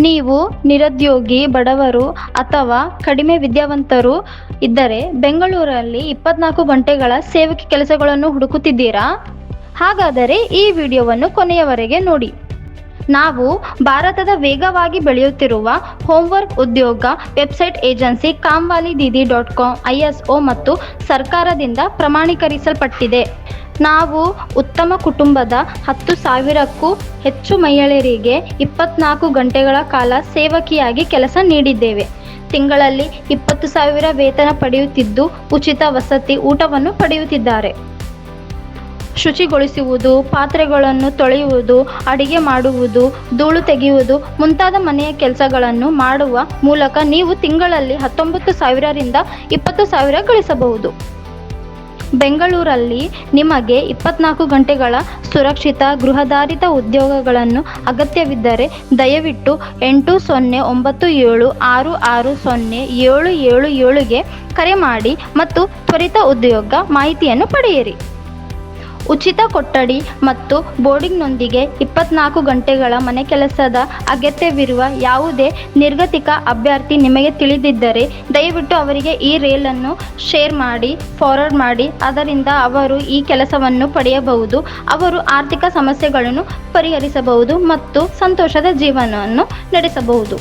ನೀವು ನಿರುದ್ಯೋಗಿ, ಬಡವರು ಅಥವಾ ಕಡಿಮೆ ವಿದ್ಯಾವಂತರು ಇದ್ದರೆ ಬೆಂಗಳೂರಲ್ಲಿ 24 ಗಂಟೆಗಳ ಸೇವಕಿ ಕೆಲಸಗಳನ್ನು ಹುಡುಕುತ್ತಿದ್ದೀರಾ? ಹಾಗಾದರೆ ಈ ವಿಡಿಯೋವನ್ನು ಕೊನೆಯವರೆಗೆ ನೋಡಿ. ನಾವು ಭಾರತದ ವೇಗವಾಗಿ ಬೆಳೆಯುತ್ತಿರುವ ಹೋಮ್ವರ್ಕ್ ಉದ್ಯೋಗ ವೆಬ್ಸೈಟ್ ಏಜೆನ್ಸಿ kamwaliDidi.com ISO ಮತ್ತು ಸರ್ಕಾರದಿಂದ ಪ್ರಮಾಣೀಕರಿಸಲ್ಪಟ್ಟಿದೆ. ನಾವು ಉತ್ತಮ ಕುಟುಂಬದ 10,000ಕ್ಕೂ ಹೆಚ್ಚು ಮಹಿಳೆಯರಿಗೆ 24 ಗಂಟೆಗಳ ಕಾಲ ಸೇವಕಿಯಾಗಿ ಕೆಲಸ ನೀಡಿದ್ದೇವೆ. ತಿಂಗಳಲ್ಲಿ 20,000 ವೇತನ ಪಡೆಯುತ್ತಿದ್ದು ಉಚಿತ ವಸತಿ, ಊಟವನ್ನು ಪಡೆಯುತ್ತಿದ್ದಾರೆ. ಶುಚಿಗೊಳಿಸುವುದು, ಪಾತ್ರೆಗಳನ್ನು ತೊಳೆಯುವುದು, ಅಡಿಗೆ ಮಾಡುವುದು, ಧೂಳು ತೆಗೆಯುವುದು ಮುಂತಾದ ಮನೆಯ ಕೆಲಸಗಳನ್ನು ಮಾಡುವ ಮೂಲಕ ನೀವು ತಿಂಗಳಲ್ಲಿ 19,000ರಿಂದ 20,000 ಗಳಿಸಬಹುದು. ಬೆಂಗಳೂರಲ್ಲಿ ನಿಮಗೆ 24 ಗಂಟೆಗಳ ಸುರಕ್ಷಿತ ಗೃಹಾಧಾರಿತ ಉದ್ಯೋಗಗಳನ್ನು ಅಗತ್ಯವಿದ್ದರೆ ದಯವಿಟ್ಟು 8097660777ಗೆ ಕರೆ ಮಾಡಿ ಮತ್ತು ತ್ವರಿತ ಉದ್ಯೋಗ ಮಾಹಿತಿಯನ್ನು ಪಡೆಯಿರಿ. ಉಚಿತ ಕೊಠಡಿ ಮತ್ತು ಬೋರ್ಡಿಂಗ್ನೊಂದಿಗೆ 24 ಗಂಟೆಗಳ ಮನೆ ಕೆಲಸದ ಅಗತ್ಯವಿರುವ ಯಾವುದೇ ನಿರ್ಗತಿಕ ಅಭ್ಯರ್ಥಿ ನಿಮಗೆ ತಿಳಿದಿದ್ದರೆ ದಯವಿಟ್ಟು ಅವರಿಗೆ ಈ ರೇಲನ್ನು ಶೇರ್ ಮಾಡಿ, ಫಾರ್ವರ್ಡ್ ಮಾಡಿ. ಅದರಿಂದ ಅವರು ಈ ಕೆಲಸವನ್ನು ಪಡೆಯಬಹುದು, ಅವರು ಆರ್ಥಿಕ ಸಮಸ್ಯೆಗಳನ್ನು ಪರಿಹರಿಸಬಹುದು ಮತ್ತು ಸಂತೋಷದ ಜೀವನವನ್ನು ನಡೆಸಬಹುದು.